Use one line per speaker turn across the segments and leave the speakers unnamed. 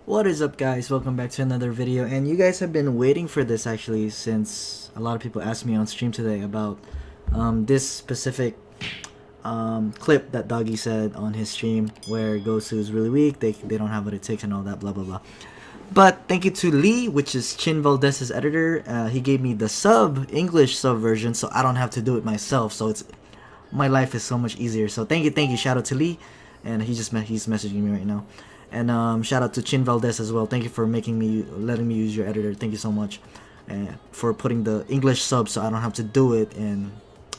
What is up, guys? Welcome back to another video, and you guys have been waiting for this actually, since a lot of people asked me on stream today about this specific clip that Dogie said on his stream where Gosu is really weak, they don't have what it takes and all that blah blah blah. But thank you to Lee, which is Chin Valdez's editor. He gave me the English sub version, so I don't have to do it myself, so my life is so much easier. So thank you, shout out to Lee, and he's messaging me right now. And shout out to Chin Valdez as well. Thank you for letting me use your editor. Thank you so much, and for putting the English sub so I don't have to do it and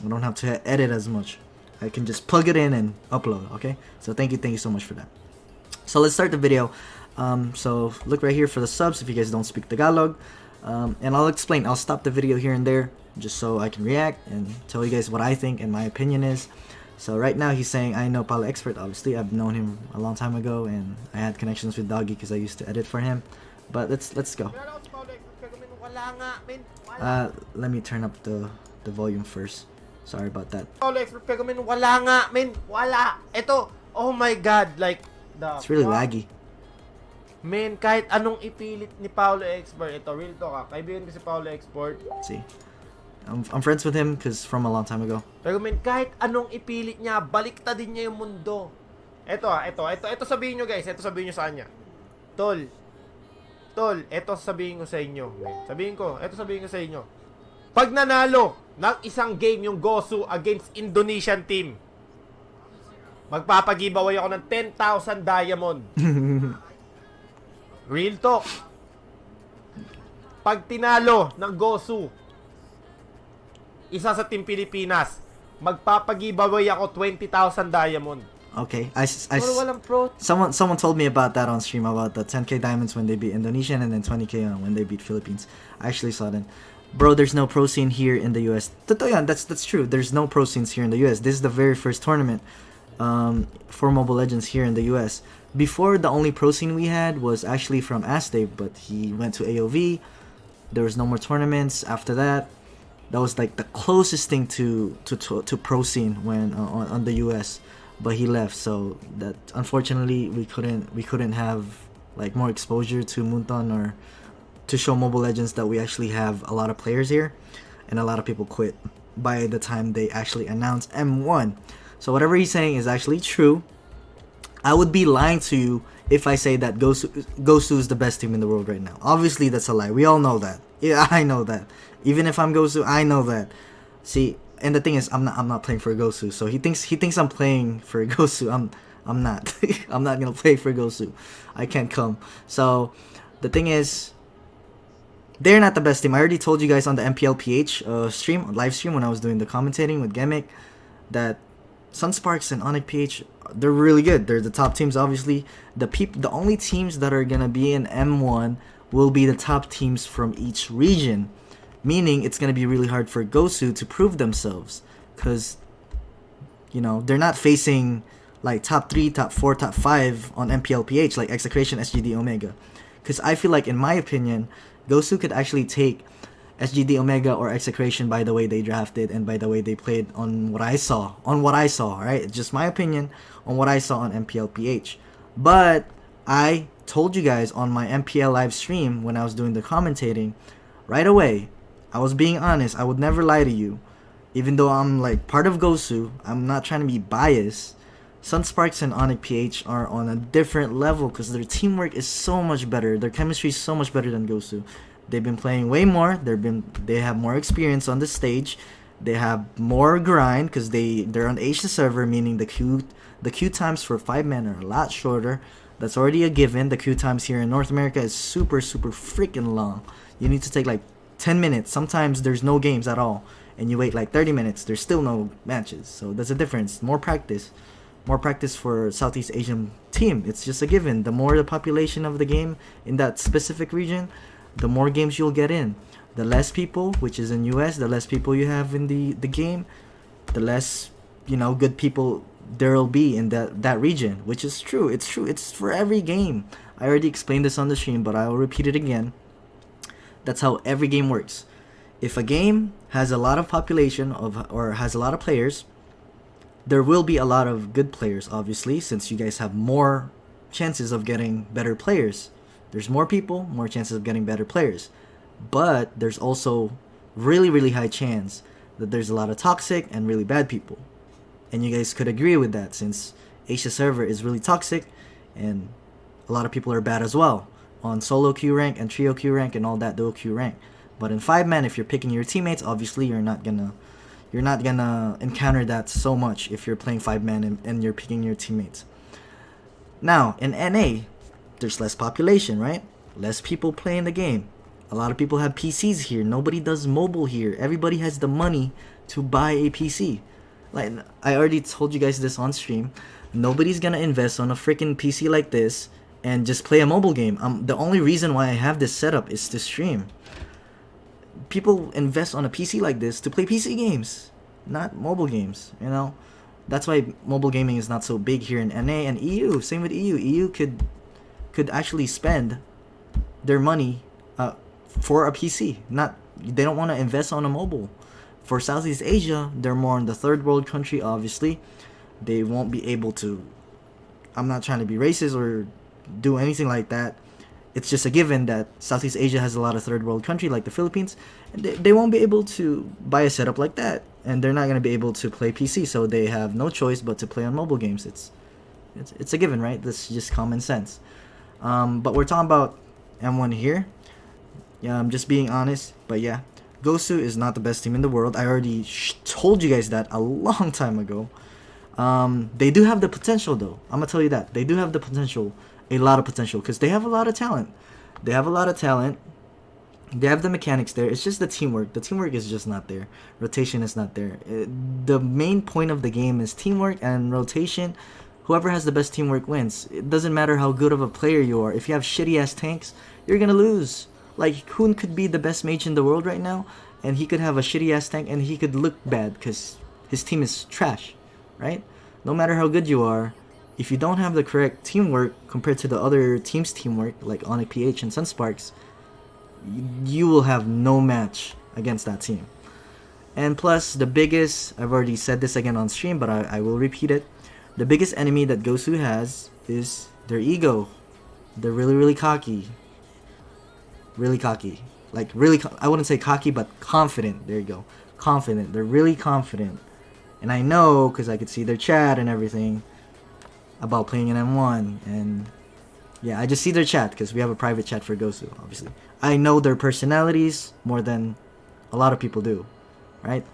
I don't have to edit as much. I can just plug it in and upload. Okay, so thank you so much for that. So let's start the video. So look right here for the subs if you guys don't speak Tagalog, and I'll explain. I'll stop the video here and there just so I can react and tell you guys what I think and my opinion is. So right now he's saying, I know Paulo expert. Obviously I've known him a long time ago and I had connections with Dogie because I used to edit for him. But let's go. Let me turn up the volume first. Sorry about that.
Paulo expert pero men wala nga men, wala. Ito, oh my god, like
it's really laggy.
Men, kahit anong ipilit ni Paulo expert, ito real talk kaibigan ko si Paulo expert.
See, I'm friends with him because from a long time ago.
Pero men, kahit anong ipilit niya, baliktadin niya yung mundo. Ito sabihin nyo guys, ito sabihin nyo sa kanya. Tol, ito sabihin ko sa inyo. Ito sabihin ko sa inyo. Pag nanalo ng isang game yung Gosu against Indonesian team, magpapag-giveaway ako ng 10,000 diamond. Real talk. Pag tinalo ng Gosu, isa sa Team Pilipinas, magpapag-giveaway ako 20,000 diamond.
Okay, someone told me about that on stream, about the 10k diamonds when they beat Indonesian and then 20k when they beat Philippines. I actually saw that. Bro, there's no pro scene here in the US. Totoo yan, that's true. There's no pro scenes here in the US. This is the very first tournament for Mobile Legends here in the US. Before, the only pro scene we had was actually from Astave, but he went to AOV. There was no more tournaments after that. That was like the closest thing to pro scene when on the US, but he left. So that unfortunately we couldn't have like more exposure to Munton or to show Mobile Legends that we actually have a lot of players here, and a lot of people quit by the time they actually announced M1. So whatever he's saying is actually true. I would be lying to you if I say that Gosu is the best team in the world right now. Obviously that's a lie. We all know that. Yeah, I know that. Even if I'm Gosu, I know that. See, and the thing is, I'm not playing for Gosu. So he thinks I'm playing for Gosu. I'm not. I'm not gonna play for Gosu. I can't come. So the thing is, they're not the best team. I already told you guys on the MPLPH live stream when I was doing the commentating with Gemic that Sunsparks and Onyx PH, they're really good. They're the top teams. Obviously, the only teams that are gonna be in M1 will be the top teams from each region, meaning it's gonna be really hard for Gosu to prove themselves, because you know they're not facing like top 3, top 4, top 5 on MPLPH like Execration, SGD, Omega. Because I feel like, in my opinion, Gosu could actually take SGD, Omega, or Execration by the way they drafted and by the way they played on what I saw. Right? It's just my opinion on what I saw on MPLPH. But I told you guys on my MPL live stream when I was doing the commentating, right away, I was being honest. I would never lie to you. Even though I'm like part of Gosu, I'm not trying to be biased. Sunsparks and Onyx PH are on a different level because their teamwork is so much better. Their chemistry is so much better than Gosu. They've been playing way more. They have more experience on the stage. They have more grind because they're on Asia server, meaning the queue times for 5 men are a lot shorter. That's already a given. The queue times here in North America is super freaking long. You need to take like 10 minutes. Sometimes there's no games at all, and you wait like 30 minutes. There's still no matches. So that's a difference. More practice for Southeast Asian team. It's just a given. The more the population of the game in that specific region, the more games you'll get in. The less people, which is in US, the less people you have in the game, the less, you know, good people there'll be in that region, which is true. It's true. It's for every game. I already explained this on the stream, but I will repeat it again. That's how every game works. If a game has a lot of population or has a lot of players, there will be a lot of good players, obviously, since you guys have more chances of getting better players There's more people, more chances of getting better players. But there's also really, really high chance that there's a lot of toxic and really bad people. And you guys could agree with that since Asia server is really toxic and a lot of people are bad as well on solo queue rank and trio queue rank and all that duo queue rank. But in 5-man, if you're picking your teammates, obviously you're not gonna encounter that so much if you're playing 5-man and you're picking your teammates. Now, in NA, there's less population, right? Less people playing the game. A lot of people have PCs here. Nobody does mobile here. Everybody has the money to buy a PC. Like, I already told you guys this on stream. Nobody's gonna invest on a freaking PC like this and just play a mobile game. The only reason why I have this setup is to stream. People invest on a PC like this to play PC games, not mobile games, you know? That's why mobile gaming is not so big here in NA and EU. Same with EU. EU could actually spend their money for a PC. They don't want to invest on a mobile. For Southeast Asia, they're more in the third world country, obviously. They won't be able to... I'm not trying to be racist or do anything like that. It's just a given that Southeast Asia has a lot of third world country like the Philippines. And they won't be able to buy a setup like that. And they're not going to be able to play PC. So they have no choice but to play on mobile games. It's a given, right? That's just common sense. But we're talking about M1 here. Yeah, I'm just being honest. But yeah, Gosu is not the best team in the world. I already told you guys that a long time ago. They do have the potential, though. I'm going to tell you that. They do have the potential. A lot of potential. Because they have a lot of talent. They have the mechanics there. It's just the teamwork. The teamwork is just not there. Rotation is not there. The main point of the game is teamwork and rotation. Whoever has the best teamwork wins. It doesn't matter how good of a player you are. If you have shitty-ass tanks, you're going to lose. Like, Kun could be the best mage in the world right now, and he could have a shitty-ass tank, and he could look bad because his team is trash, right? No matter how good you are, if you don't have the correct teamwork compared to the other team's teamwork, like Onyx PH and Sunsparks, you will have no match against that team. And plus, the biggest, I've already said this again on stream, but I will repeat it. The biggest enemy that Gosu has is their ego. They're really, really cocky. Really cocky. Like, really, I wouldn't say cocky, but confident. There you go. Confident. They're really confident. And I know, because I could see their chat and everything about playing in M1. And yeah, I just see their chat, because we have a private chat for Gosu, obviously. I know their personalities more than a lot of people do, right?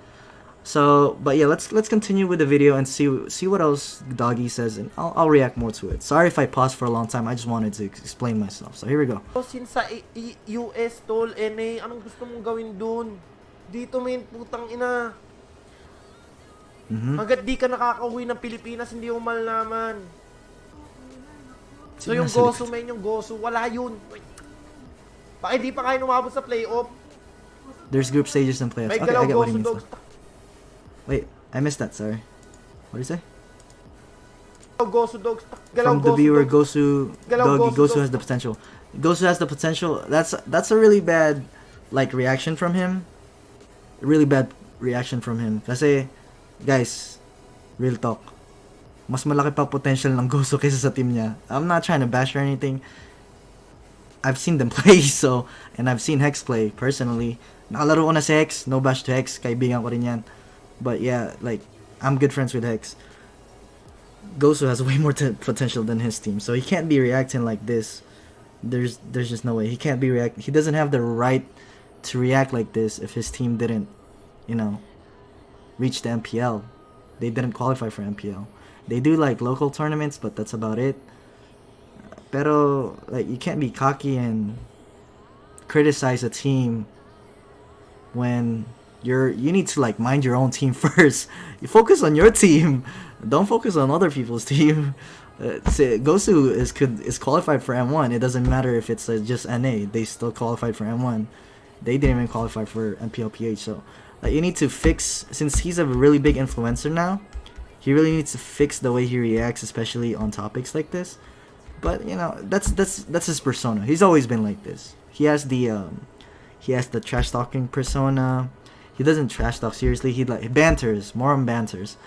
So, but yeah, let's continue with the video and see what else Dogie says, and I'll react more to it. Sorry if I paused for a long time. I just wanted to explain myself. So here we go.
Since sa US, tol, NA, anong gusto mong gawin dun? Dito, men, putang ina. Hanggat di ka nakakauwi ng Pilipinas, hindi mo malalaman. So yung Gosu, men, yung Gosu, wala yun. Bakit di pa kayo umabot sa playoff?
There's group stages and playoffs. Okay, I get what he means. Wait, I missed that, sorry. What did you say?
Gosu dogs.
From the viewer, Gosu, Dogie, Gosu has the potential. Gosu has the potential. That's a really bad, like, reaction from him. Really bad reaction from him. Kasi, guys, real talk. Mas malaki pa potential ng Gosu kaysa sa team niya. I'm not trying to bash or anything. I've seen them play, so, and I've seen Hex play, personally. Nakalaro ko na si Hex, no bash to Hex, kaibigan ko rin yan. But yeah, like, I'm good friends with Hex. Gosu has way more potential than his team, so he can't be reacting like this. There's just no way. He can't be he doesn't have the right to react like this if his team didn't, you know, reach the MPL. They didn't qualify for MPL. They do, like, local tournaments, but that's about it. Pero, like, you can't be cocky and criticize a team when you need to, like, mind your own team first. You focus on your team. Don't focus on other people's team. Gosu is qualified for M1. It doesn't matter if it's just NA. They still qualified for M1. They didn't even qualify for MPLPH. So, like, you need to fix, since he's a really big influencer now, he really needs to fix the way he reacts, especially on topics like this. But, you know, that's his persona. He's always been like this. He has the trash talking persona. He doesn't trash talk seriously. He banters, more on banters.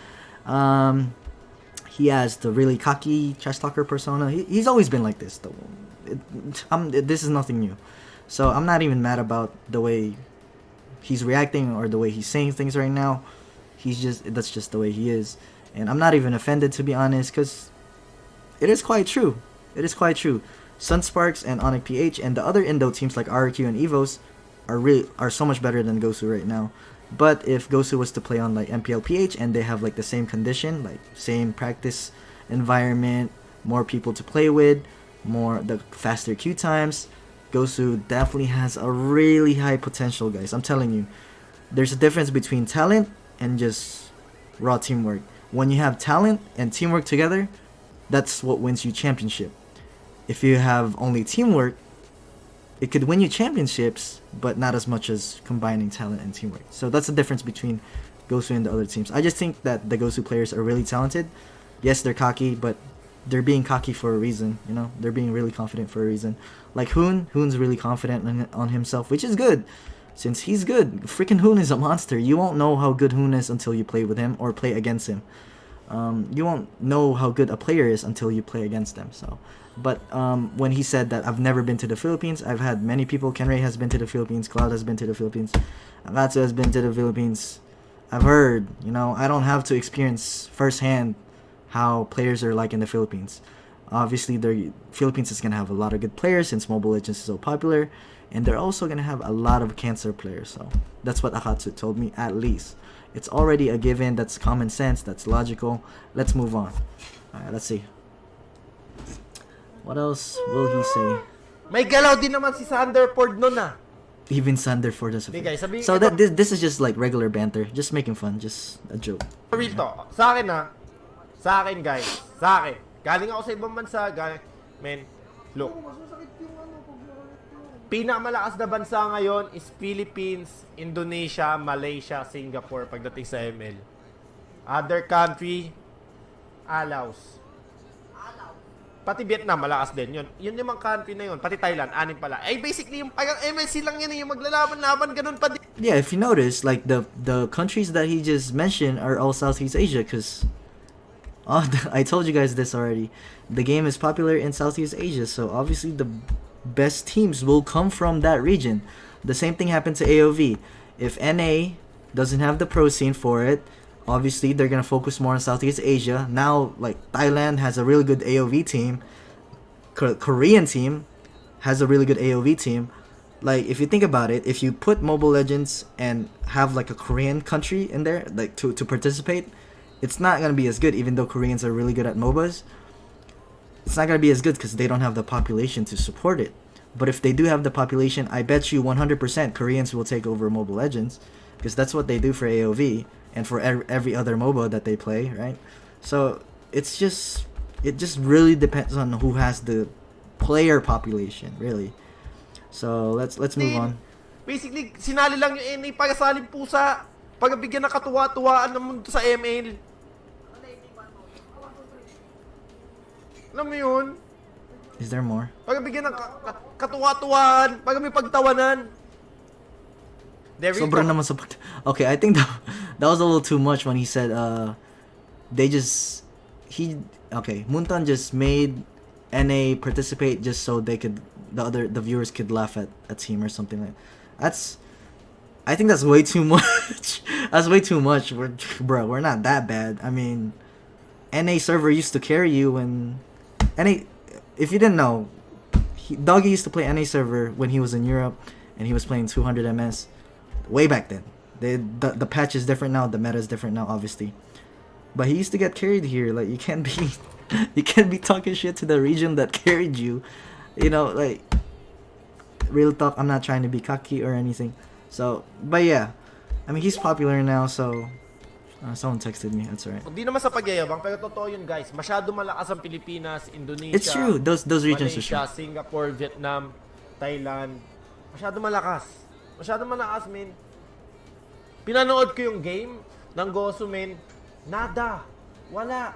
He has the really cocky trash talker persona. He's always been like this, though. This is nothing new. So I'm not even mad about the way he's reacting or the way he's saying things right now. That's just the way he is. And I'm not even offended, to be honest, because it is quite true. It is quite true. Sunsparks and Onyx PH and the other Indo teams like RQ and Evos are so much better than Gosu right now. But if Gosu was to play on like MPL PH and they have like the same condition, like same practice environment, more people to play with, the faster queue times, Gosu definitely has a really high potential, guys. I'm telling you. There's a difference between talent and just raw teamwork. When you have talent and teamwork together, that's what wins you championship. If you have only teamwork, it could win you championships, but not as much as combining talent and teamwork. So that's the difference between Gosu and the other teams. I just think that the Gosu players are really talented. Yes, they're cocky, but they're being cocky for a reason, you know? They're being really confident for a reason. Like Hoon's really confident on himself, which is good. Since he's good. Freaking Hoon is a monster. You won't know how good Hoon is until you play with him or play against him. You won't know how good a player is until you play against them. So, but when he said that I've never been to the Philippines, I've had many people. Kenray has been to the Philippines. Cloud has been to the Philippines. Agatsu has been to the Philippines. I've heard, you know, I don't have to experience firsthand how players are like in the Philippines. Obviously, the Philippines is going to have a lot of good players since Mobile Legends is so popular. And they're also going to have a lot of cancer players. So that's what Akatsu told me, at least. It's already a given. That's common sense. That's logical. Let's move on. Alright, let's see. What else will he say?
May galaw din naman si Sanderford nun ah.
Even Sanderford does.
Hey guys,
so that this is just like regular banter. Just making fun. Just a joke.
Real to. Sa akin ah. Sa akin guys. Sa akin. Galing ako sa ibang bansa. Men, look. Pinakamalakas na bansa ngayon is Philippines, Indonesia, Malaysia, Singapore pagdating sa ML. Other country, Laos. Pati Vietnam, malakas din. Yun yung mga country na yun. Pati Thailand, 6 pala. Eh, basically, yung MLC lang yan, yung maglalaban-laban, ganun pa din.
Yeah, if you notice, like, the countries that he just mentioned are all Southeast Asia, because I told you guys this already. The game is popular in Southeast Asia, so obviously the best teams will come from that region. The same thing happened to AOV. If NA doesn't have the pro scene for it, obviously they're gonna focus more on Southeast Asia. Now, like, Thailand has a really good AOV team. Korean team has a really good AOV team. Like, if you think about it, if you put Mobile Legends and have like a Korean country in there, like to participate, it's not gonna be as good. Even though Koreans are really good at MOBAs, it's not gonna be as good because they don't have the population to support it. But if they do have the population, I bet you 100% Koreans will take over Mobile Legends, because that's what they do for AOV and for every other MOBA that they play, right? So it just really depends on who has the player population, really. So let's move on.
Basically, sinali lang yung NA para saling pusa, para bigyan ng katuwa-tuwaan ng mundo sa ML. Alam mo yun?
Is there more?
Para bigyan ng katuwa-tuwaan, para may pagtawanan.
Sobra naman sa Okay, I think that was a little too much when he said Muntan just made NA participate just so they could the viewers could laugh at a team or something like that. I think that's way too much. That's way too much. We're not that bad. I mean, NA server used to carry you when if you didn't know, Dogie used to play NA server when he was in Europe and he was playing 200 MS way back then. The patch is different now, the meta is different now, obviously. But he used to get carried here. Like, you can't be talking shit to the region that carried you. You know, like, real talk, I'm not trying to be cocky or anything. So, but yeah, I mean, he's popular now, so someone texted me. That's alright.
Hindi naman sa pagyayabang, pero totoo yun, guys. Masyado malakas ang Pilipinas, Indonesia.
It's true. Those regions
Malaysia,
are true.
Singapore, Vietnam, Thailand. Masyado malakas. Masyado malakas, men. Pinanood ko yung game ng Gosu, men. Nada. Wala.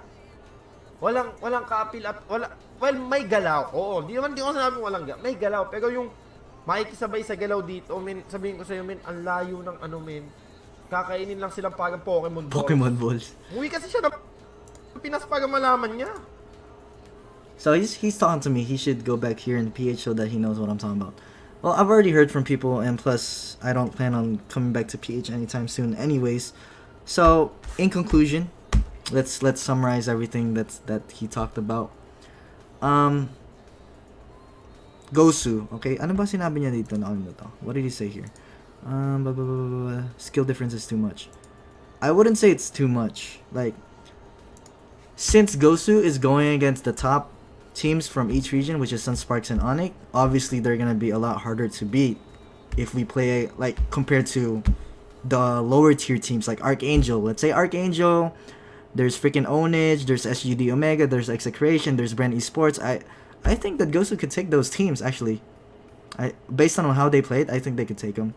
Walang ka-appeal up. Wala. Well, may galaw. Oo, di ko sinabing walang galaw. May galaw. Pero yung makikisabay sa galaw dito, men, sabihin ko sa'yo, men, ang layo ng men. Kakainin lang silang parang Pokemon balls.
Pokemon balls.
Umuwi kasi siya ng Pinas para malaman niya.
So he's talking to me. He should go back here in PH so that he knows what I'm talking about. Well, I've already heard from people, and plus, I don't plan on coming back to PH anytime soon, anyways. So, in conclusion, let's summarize everything that he talked about. Gosu, okay? Ano ba sinabi niya dito? What did he say here? Skill difference is too much. I wouldn't say it's too much. Like, since Gosu is going against the top teams from each region, which is Sun Sparks and Onyx, obviously they're gonna be a lot harder to beat if we play like compared to the lower tier teams like Archangel. Let's say Archangel, there's freaking Onage, there's SGD Omega, there's Execration, there's Brand Esports. I think that Gosu could take those teams actually. Based on how they played, I think they could take them.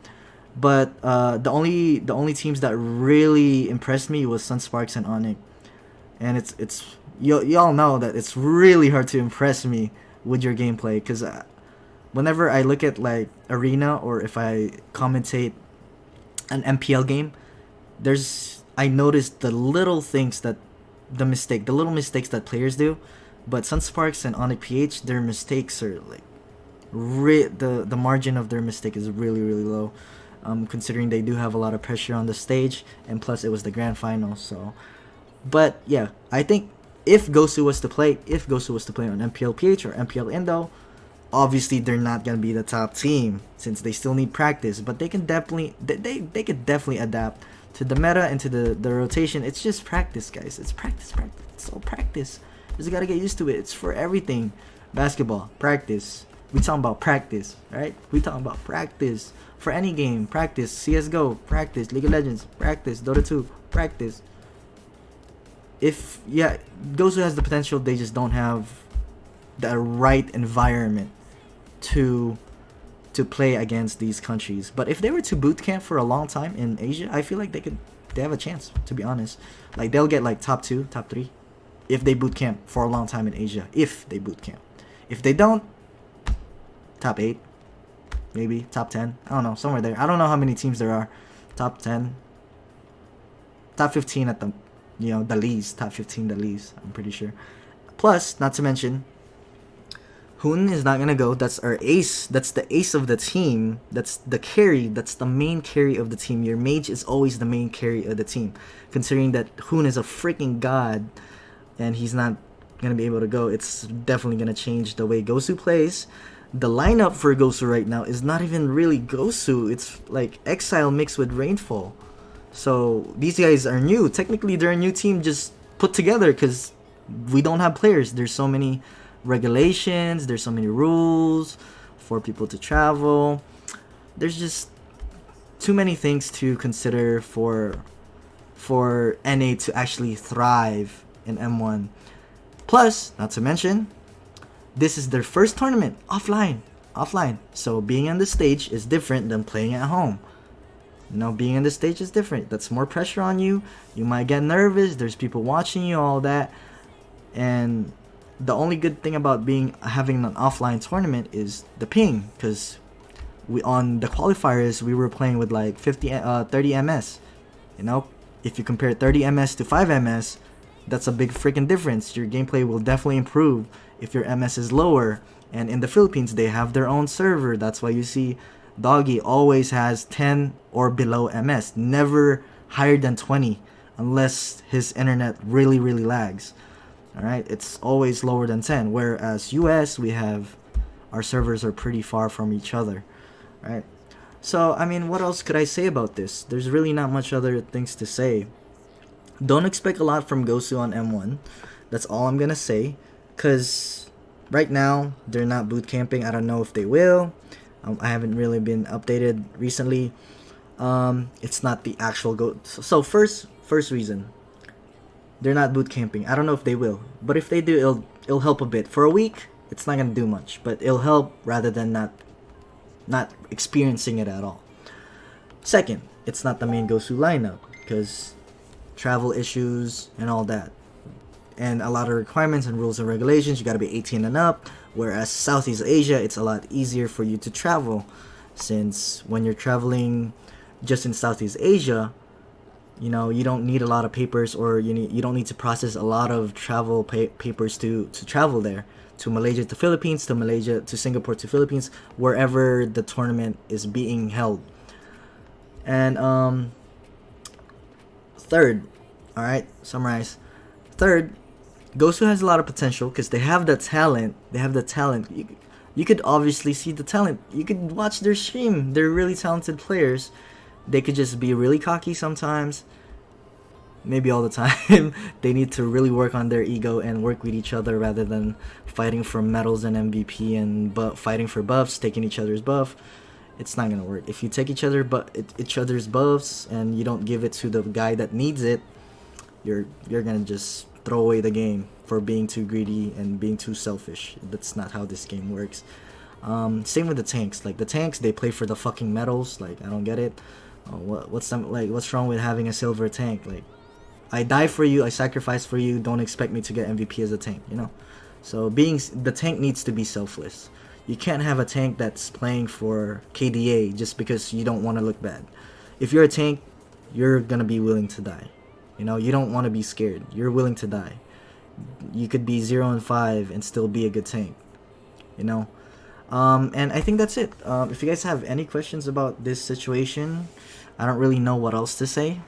But the only teams that really impressed me was Sun Sparks and Onyx, and it's y'all know that it's really hard to impress me with your gameplay, because whenever I look at like Arena or if I commentate an MPL game, I notice the little things the little mistakes that players do. But Sun Sparks and Onyx PH, their mistakes are like the margin of their mistake is really low, considering they do have a lot of pressure on the stage, and plus it was the grand final. So, but yeah, I think if Gosu was to play on MPL PH or MPL Indo, obviously they're not gonna be the top team since they still need practice. But they can definitely they could definitely adapt to the meta and to the rotation. It's just practice, guys. It's practice. It's all practice. You just gotta get used to it. It's for everything. Basketball, practice. We talking about practice, right? We talking about practice for any game. Practice. CS:GO, practice. League of Legends, practice. Dota 2, practice. Gosu has the potential. They just don't have the right environment to play against these countries. But if they were to boot camp for a long time in Asia, I feel like they have a chance, to be honest. Like, they'll get like top 2, top 3 if they boot camp for a long time in Asia. If they boot camp. If they don't, top 8, maybe top 10. I don't know, somewhere there. I don't know how many teams there are. Top 10, top 15 at the the least. Top 15 the least, I'm pretty sure. Plus, not to mention, Hoon is not gonna go. That's our ace. That's the ace of the team. That's the carry. That's the main carry of the team. Your mage is always the main carry of the team. Considering that Hoon is a freaking god, and he's not gonna be able to go, it's definitely gonna change the way Gosu plays. The lineup for Gosu right now is not even really Gosu. It's like Exile mixed with Rainfall. So these guys are new. Technically, they're a new team just put together because we don't have players. There's so many regulations. There's so many rules for people to travel. There's just too many things to consider for NA to actually thrive in M1. Plus, not to mention, this is their first tournament offline. So being on the stage is different than playing at home. Being on the stage is different. That's more pressure on you. You might get nervous. There's people watching you, all that. And the only good thing about having an offline tournament is the ping, because on the qualifiers we were playing with like 30 ms. If you compare 30 ms to 5 ms, that's a big freaking difference. Your gameplay will definitely improve if your ms is lower. And in the Philippines, they have their own server. That's why you see Dogie always has 10 or below ms, never higher than 20 unless his internet really lags. Alright, it's always lower than 10. Whereas US, our servers are pretty far from each other. Right? So, I mean, what else could I say about this? There's really not much other things to say. Don't expect a lot from Gosu on M1. That's all I'm gonna say. Because right now, they're not boot camping. I don't know if they will. I haven't really been updated recently. It's not the actual So first reason, they're not boot camping. I don't know if they will, but if they do, it'll help a bit. For a week, it's not gonna do much, but it'll help rather than not experiencing it at all. Second, it's not the main Gosu lineup because travel issues and all that, and a lot of requirements and rules and regulations. You gotta be 18 and up. Whereas Southeast Asia, it's a lot easier for you to travel, since when you're traveling just in Southeast Asia, you don't need a lot of papers, or you don't need to process a lot of travel papers to travel there. to Malaysia to Philippines, to Malaysia to Singapore to Philippines, wherever the tournament is being held. And third, all right, summarize. Third, Gosu has a lot of potential because they have the talent. You could obviously see the talent. You could watch their stream. They're really talented players. They could just be really cocky sometimes. Maybe all the time. They need to really work on their ego and work with each other rather than fighting for medals and MVP and fighting for buffs, taking each other's buff. It's not gonna work. If you take each other's buffs and you don't give it to the guy that needs it, you're gonna just throw away the game for being too greedy and being too selfish. That's not how this game works. Same with the tanks. Like the tanks, they play for the fucking medals. Like I don't get it. What's wrong with having a silver tank? Like I die for you, I sacrifice for you. Don't expect me to get MVP as a tank, you know. So the tank needs to be selfless. You can't have a tank that's playing for KDA just because you don't want to look bad. If you're a tank, you're gonna be willing to die. You know, you don't want to be scared. You're willing to die. You could be 0-5 and still be a good tank. You know. And I think that's it. If you guys have any questions about this situation, I don't really know what else to say.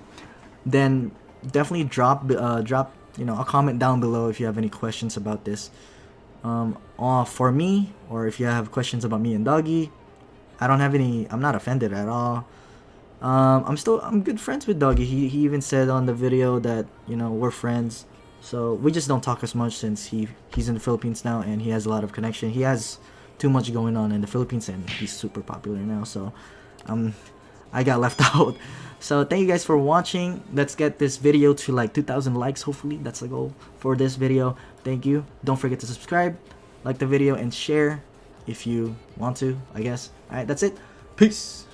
Then definitely drop a comment down below if you have any questions about this. For me, or if you have questions about me and Dogie, I'm not offended at all. I'm good friends with Dogie. He even said on the video that, we're friends. So we just don't talk as much since he's in the Philippines now and he has a lot of connection. He has too much going on in the Philippines and he's super popular now. So I got left out. So thank you guys for watching. Let's get this video to like 2,000 likes. Hopefully that's the goal for this video. Thank you. Don't forget to subscribe, like the video, and share if you want to, I guess. Alright, that's it. Peace.